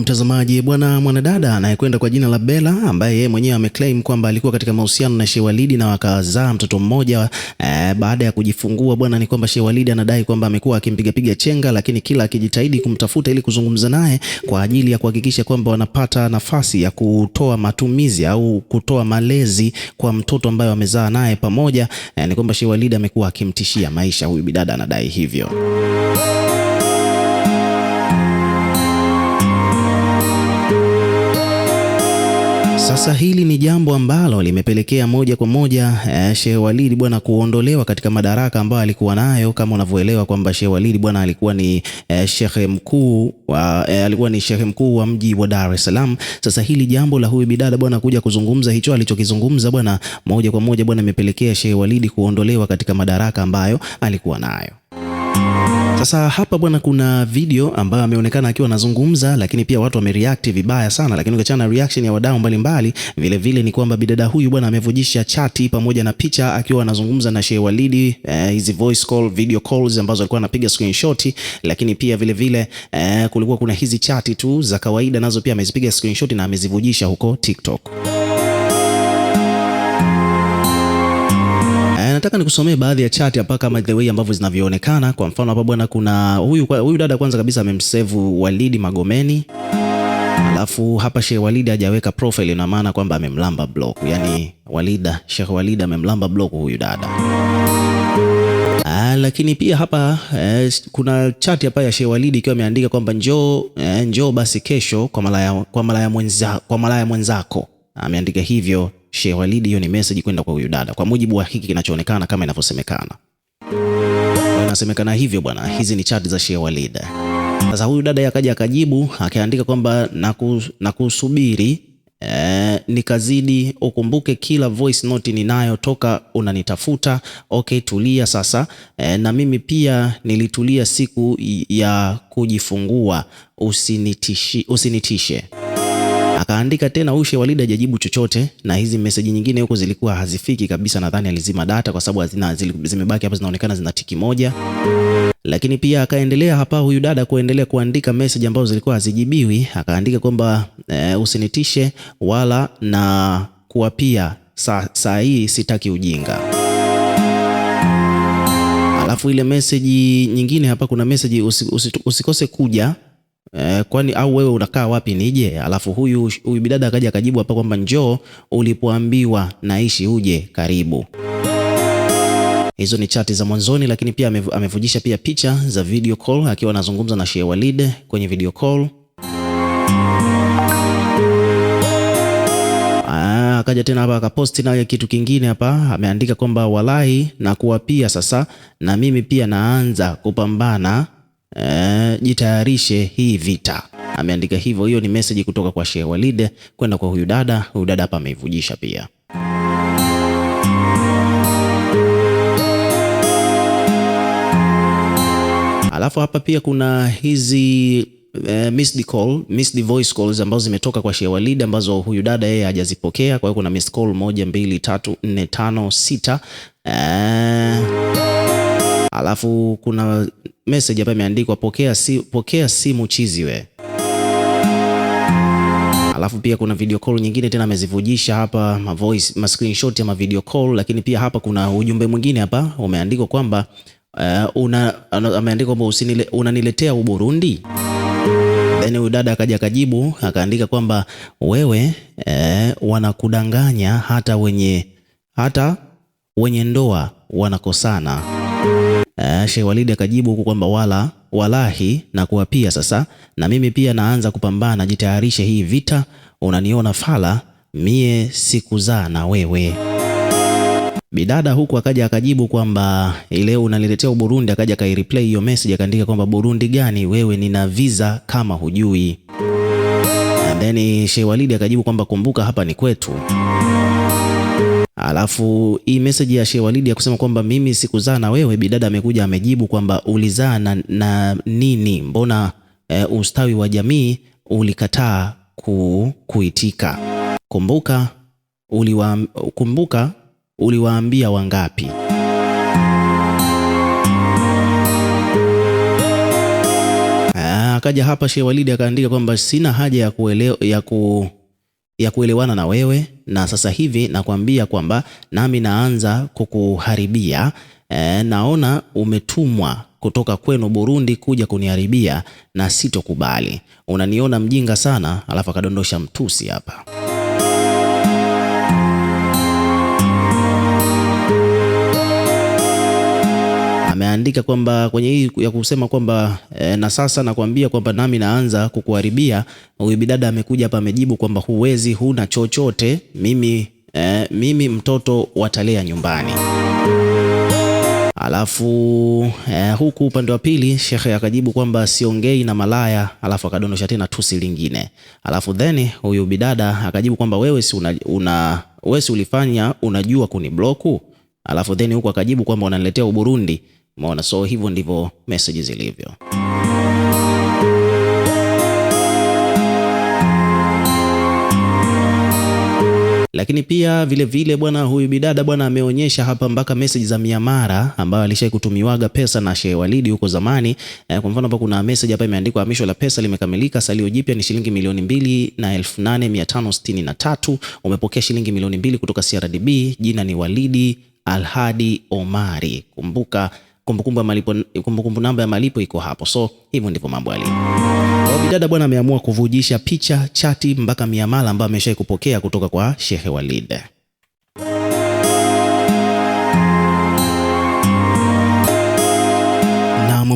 mtazamaji, bwana mwanadada anayekwenda kwa jina la Bella ambaye yeye mwenyewe ameclaim kwamba alikuwa katika mahusiano na Shewalidi na wakazaa mtoto mmoja baada ya kujifungua bwana, ni kwamba Shewalidi anadai kwamba amekuwa akimpiga chenga, lakini kila akijitahidi kumtafuta ili kuzungumza naye kwa ajili ya kuhakikisha kwamba wanapata nafasi ya kutoa matumizi au kutoa malezi kwa mtoto ambaye wamezaa naye pamoja, ni kwamba Shewalidi amekuwa akimtishia maisha. Huyu bidada anadai hivyo. Sasa hili ni jambo ambalo limepelekea moja kwa moja Shewalidi bwana kuondolewa katika madaraka ambayo alikuwa nayo. Kama unavyoelewa kwamba Shewalidi bwana alikuwa ni shekhe mkuu wa mji wa Dar es Salaam. Sasa hili jambo la huyu bidada bwana kuja kuzungumza hicho alichokizungumza bwana, moja kwa moja bwana imepelekea Shewalidi kuondolewa katika madaraka ambayo alikuwa nayo. Sasa hapa bwana kuna video ambayo ameonekana akiwa anazungumza, lakini pia watu wamereact vibaya sana, lakini ukiachana na reaction ya wadau mbalimbali, vile vile ni kwamba bidada huyu bwana amevujisha chati pamoja na picha akiwa anazungumza na Shewalidi, hizi voice call, video calls ambazo alikuwa anapiga screenshot, lakini pia vile vile kulikuwa kuna hizi chati tu za kawaida nazo pia amezipiga screenshot na amezivujisha huko TikTok. Nataka nikusomee baadhi ya chat hapa kama the way ambavyo zinavyoonekana. Kwa mfano hapa bwana kuna huyu dada kwanza kabisa amemsave Walidi Magomeni. Alafu hapa Shewalidi hajaweka profile, ina maana kwamba amemlamba block. Yaani Sheikh Walida amemlamba block huyu dada. Lakini pia hapa kuna chat hapa ya Shewalidi ikiwa imeandika kwamba njoo basi kesho kwa malaya mwenzako. Ameandika hivyo Shewalidi, hiyo ni message kwenda kwa huyu dada kwa mujibu wa hiki kinachoonekana kama inavyosemekana. Inasemekana hivyo bwana, hizi ni chat za Shewalidi. Sasa huyu dada akaja akajibu akaandika kwamba nakusubiri nikazidi, ukumbuke kila voice note ninayo toka unanitafuta. Okay, tulia sasa. Na mimi pia nilitulia siku ya kujifungua, usinitishe. Akaandika tena huyu Shewalidi hajajibu chochote, na hizi message nyingine huko zilikuwa hazifiki kabisa. Nadhani alizima data kwa sababu zimebaki hapa zinaonekana zina tiki moja. Lakini pia akaendelea hapa huyu dada kuendelea kuandika message ambazo zilikuwa hazijibiwi. Akaandika kwamba usinitishe wala na kuwa pia saa hii sitaki ujinga. Alafu ile message nyingine hapa kuna message usikose kuja, kwani au wewe unakaa wapi nije? Alafu huyu bidada akaja akajibu hapa kwamba njoo ulipoambiwa naishi uje karibu. Hizo ni chati za mwanzoni, lakini pia amevujisha pia picha za video call akiwa anazungumza na Shewalidi kwenye video call. Akaja tena hapa akaposti na kitu kingine hapa, ameandika kwamba wallahi na kuwa pia sasa na mimi pia naanza kupambana, jitayarishe hii vita. Ameandika hivyo. Hiyo ni message kutoka kwa Shewalidi kwenda kwa huyu dada. Huyu dada hapa ameivujisha pia. Alafu hapa pia kuna hizi missed voice calls ambazo zimetoka kwa Shewalidi ambazo huyu dada yeye hajazipokea. Kwa hiyo kuna missed call 1 2 3 4 5 6. Alafu kuna message hapa imeandikwa pokea simu chizi we. Alafu pia kuna video call nyingine tena amezivujisha hapa, ma screenshot ya video call. Lakini pia hapa kuna ujumbe mwingine hapa umeandikwa kwamba ameandika kwamba unaniletea Uburundi. Then huyu dada akaja akajibu akaandika kwamba wewe wanakudanganya hata wenye ndoa wanakosana. Shewalidi akajibu huku kwamba walahi na kuwa pia sasa na mimi pia naanza kupambana, jitayarishe hii vita, unaniona fala mie sikuzaa na wewe. Bidada huku akaja akajibu kwamba ile unaniletea Burundi, akaja kaireplay hiyo message akaandika kwamba Burundi gani wewe, nina visa kama hujui. And then Shewalidi akajibu kwamba kumbuka hapa ni kwetu. Alafu hii message ya Shewalidi ya kusema kwamba mimi sikuzaa na wewe, bidada amekuja amejibu kwamba ulizaa na nini? Mbona ustawi wa jamii ulikataa kuitika? Kumbuka uliwaambia wangapi? akaja hapa Sheikh Walid akaandika kwamba sina haja ya kuelewana na wewe, na sasa hivi nakwambia kwamba nami naanza kukuharibia. Naona umetumwa kutoka kwenu Burundi kuja kuniharibia na sitokubali. Unaniona mjinga sana. Alafu akadondosha mtusi hapa. Ameandika kwamba kwenye hii ya kusema kwamba na sasa nakwambia kwamba nami naanza kukuharibia. Huyu bidada amekuja hapa amejibu kwamba huwezi, huna chochote, mimi mtoto watalea nyumbani. Alafu huku upande wa pili Sheikh akajibu kwamba siongei na malaya. Alafu akadondosha tena tusi lingine. Alafu then huyu bidada akajibu kwamba wewe si ulifanya unajua kunibloku. Alafu then huku akajibu kwamba unaniletea Uburundi. Umeona, so hivyo ndivyo message zilivyo. Lakini pia vile vile bwana, huyu bidada bwana ameonyesha hapa mpaka message za miamara ambayo alishaikutumiwaga pesa na Sheikh Walid huko zamani. Kwa mfano hapa kuna message hapa imeandikwa hamisho la pesa limekamilika, salio jipya ni shilingi 2,08,563. Umepokea shilingi 2,000,000 kutoka CRDB, jina ni Walidi Alhadi Omari. Kumbukumbu namba ya malipo iko hapo. So hivyo ndivyo mambo yalivyo. Bidada bwana ameamua kuvujisha picha, chati mpaka miamala ambayo ameshaikupokea kutoka kwa Sheikh Walid.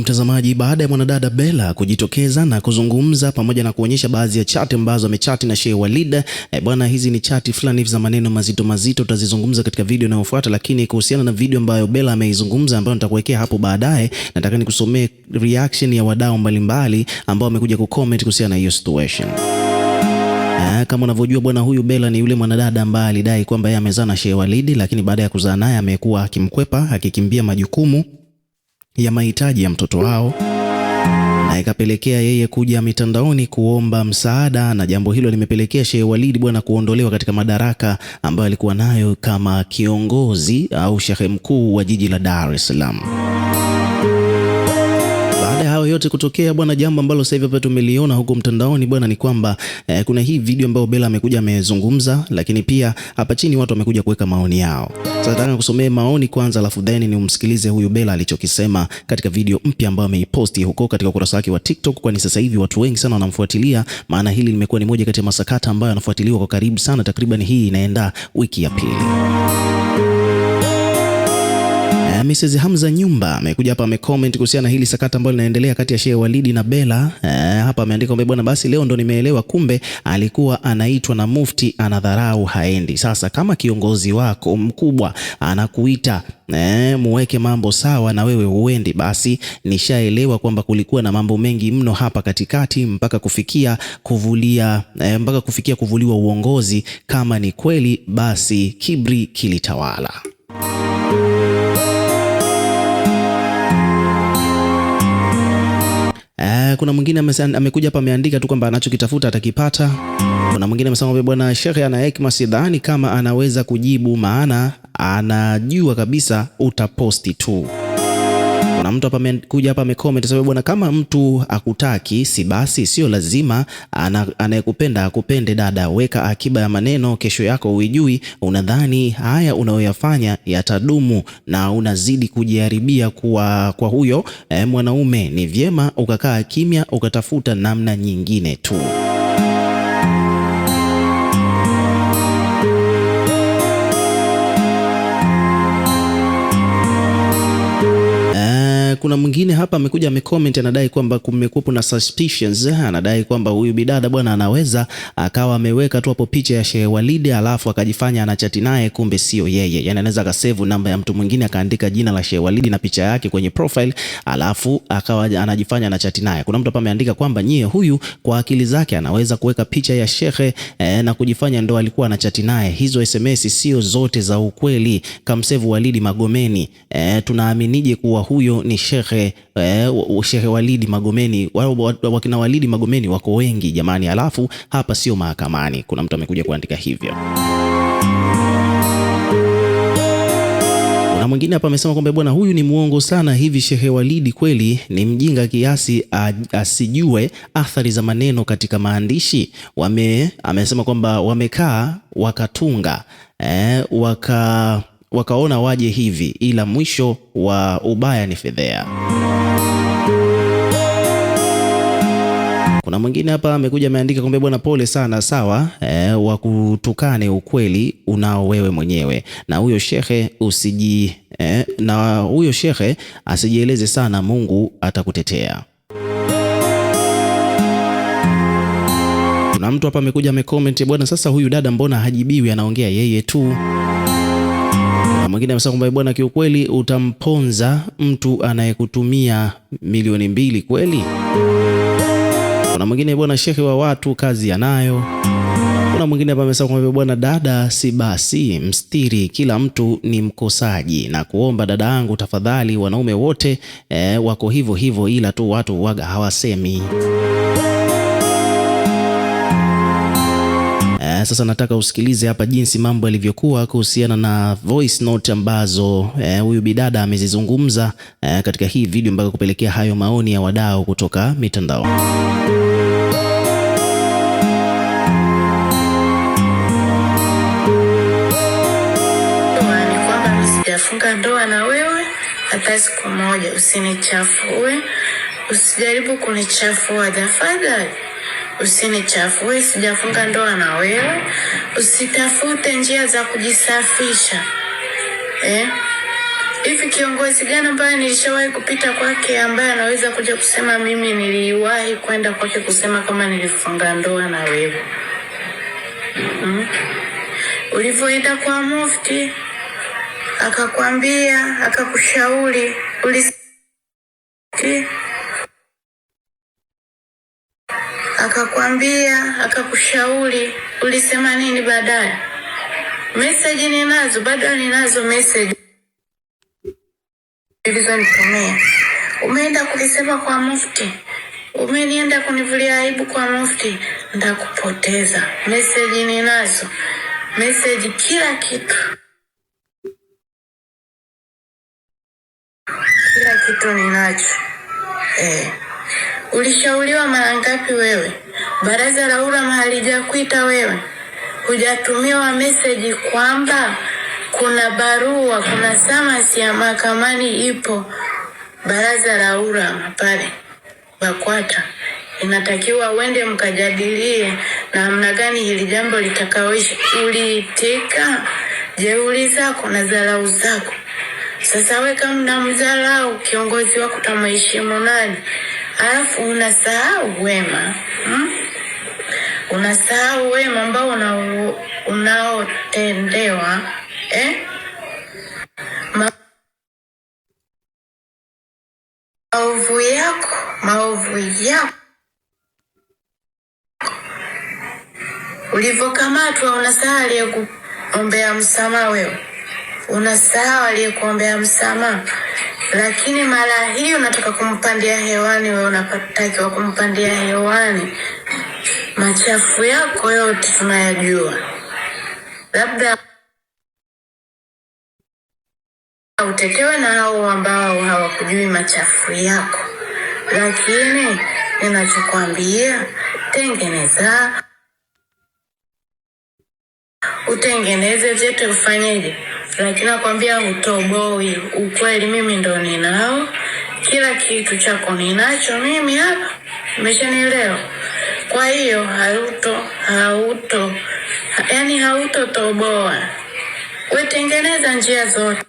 Mtazamaji, baada ya mwanadada Bella kujitokeza na kuzungumza pamoja na kuonyesha baadhi ya chati ambazo amechati na Sheikh Walid, bwana, hizi ni chati fulani za maneno mazito mazito, tutazizungumza katika video inayofuata. Lakini kuhusiana na video ambayo Bella ameizungumza ambayo nitakuwekea hapo baadaye, nataka nikusomee reaction ya wadau mbalimbali ambao wamekuja kucomment kuhusiana na hiyo situation. Kama unavyojua bwana, huyu Bella ni yule mwanadada ambaye alidai kwamba yeye amezaa na Sheikh Walid, lakini baada ya kuzaa naye amekuwa akimkwepa, akikimbia majukumu ya mahitaji ya mtoto wao, na ikapelekea yeye kuja mitandaoni kuomba msaada, na jambo hilo limepelekea Sheikh Walid bwana kuondolewa katika madaraka ambayo alikuwa nayo kama kiongozi au shekhe mkuu wa jiji la Dar es Salaam. Hayo yote kutokea bwana, jambo ambalo sasa hivi hapa tumeliona huko mtandaoni bwana ni kwamba kuna hii video ambayo Bella amekuja amezungumza, lakini pia hapa chini watu wamekuja kuweka maoni yao. Sasa nataka kusomea maoni kwanza, alafu then ni umsikilize huyu Bella alichokisema katika video mpya ambayo ameiposti huko katika ukurasa wake wa TikTok, kwani sasa hivi watu wengi sana wanamfuatilia, maana hili limekuwa ni moja kati ya masakata ambayo yanafuatiliwa kwa karibu sana. Takriban hii inaenda wiki ya pili. Mrs. Hamza Nyumba amekuja hapa amecomment kuhusiana na hili sakata ambalo linaendelea kati ya Sheikh Walid na Bella. Hapa ameandika kwamba bwana, basi leo ndo nimeelewa, kumbe alikuwa anaitwa na mufti anadharau haendi. Sasa kama kiongozi wako mkubwa anakuita muweke mambo sawa na wewe huendi, basi nishaelewa kwamba kulikuwa na mambo mengi mno hapa katikati mpaka kufikia kuvuliwa uongozi. Kama ni kweli, basi kibri kilitawala. Kuna mwingine amekuja hapa ameandika tu kwamba anachokitafuta atakipata. Kuna mwingine amesema bwana, Sheikh ana hekima, sidhani kama anaweza kujibu, maana anajua kabisa utaposti tu. Kuna mtu hapa amekuja hapa amecomment sababu bwana, kama mtu akutaki si basi sio lazima anayekupenda akupende dada, weka akiba ya maneno, kesho yako uijui. Unadhani haya unayoyafanya yatadumu na unazidi kujiharibia kwa huyo mwanaume. Ni vyema ukakaa kimya ukatafuta namna nyingine tu. Kuna mwingine hapa amekuja amecomment anadai kwamba kumekuwa na suspicions. Anadai kwamba huyu bidada bwana anaweza akawa ameweka tu hapo picha ya Sheikh Walid alafu akajifanya anachati naye, kumbe sio yeye. Yani anaweza akasave namba ya mtu mwingine akaandika jina la Sheikh Walid na picha yake kwenye profile alafu akawa anajifanya anachati naye. Kuna mtu hapa ameandika kwamba nyie, huyu kwa akili zake anaweza kuweka picha ya Sheikh na kujifanya ndo alikuwa anachati naye. Hizo SMS sio zote za ukweli. Kamsave Walid Magomeni. Tunaaminije kuwa huyo ni Sheikh Walid Magomeni? Wakina Walid Magomeni wako wengi jamani, alafu hapa sio mahakamani. Kuna mtu amekuja kuandika hivyo. Na mwingine hapa amesema kwamba bwana, huyu ni muongo sana. Hivi Shehe Walidi kweli ni mjinga kiasi asijue athari za maneno katika maandishi? Amesema kwamba wamekaa wakatunga wakaona waje hivi, ila mwisho wa ubaya ni fedhea. Kuna mwingine hapa amekuja ameandika kwamba bwana, pole sana, sawa, wa kutukane ukweli unao wewe mwenyewe, na huyo shekhe asijieleze sana, Mungu atakutetea. Kuna mtu hapa amekuja amecomment, bwana, sasa huyu dada mbona hajibiwi, anaongea yeye tu. Na mwingine amesema kwamba bwana, kiukweli utamponza mtu anayekutumia milioni 2 kweli? Kuna mwingine bwana, shekhe wa watu kazi anayo. Kuna mwingine hapa amesema kwamba bwana, dada si basi mstiri, kila mtu ni mkosaji, na kuomba dada yangu tafadhali, wanaume wote wako hivyo hivyo, ila tu watu waga hawasemi. Sasa nataka usikilize hapa jinsi mambo yalivyokuwa kuhusiana na voice note ambazo huyu bidada amezizungumza katika hii video mpaka kupelekea hayo maoni ya wadau kutoka mitandao. Sijafunga ndoa na wewe hata siku moja, usinichafue, usijaribu kunichafua tafadhali. Usinichafue, sijafunga ndoa na wewe. Usitafute njia za kujisafisha. Hivi kiongozi gani ambaye nilishawahi kupita kwake ambaye anaweza kuja kusema mimi niliwahi kwenda kwake kusema kama nilifunga ndoa na wewe? Ulivyoenda kwa mufti akakwambia, akakushauri, ulisema nini baadaye? Message ninazo, bado ninazo message ulizonitumia. Umeenda kulisema kwa mufti, umenienda kunivulia aibu kwa mufti, ndakupoteza. Message ninazo, message kila kitu. Kila kitu ninacho. Ulishauriwa mara ngapi wewe? Baraza la ulama halijakuita wewe? Hujatumiwa message kwamba kuna barua, kuna samasi ya mahakamani ipo baraza la ulama pale BAKWATA, inatakiwa uende mkajadilie namna gani hili jambo litakaoishi? Uliitika jeuri zako na dharau zako. Sasa wewe kama unamdharau kiongozi wako utamheshimu nani? Alafu unasahau wema. Unasahau wema ambao unaotendewa. Maovu yako. Ulivyokamatwa unasahau aliyekuombea msamaha wewe. Unasahau aliyekuombea msamaha. Lakini mara hiyo unataka kumpandia hewani, wewe unapatakiwa kumpandia hewani. Machafu yako yote tunayajua. Labda utetewe na hao ambao hawakujui machafu yako. Lakini ninachokwambia, utengeneze vyote, ufanyeje? Lakini nakwambia utoboi. Ukweli mimi ndo ninao. Kila kitu chako ninacho mimi hapa. Umeshanielewa? Kwa hiyo hautotoboa. Wewe tengeneza njia zote.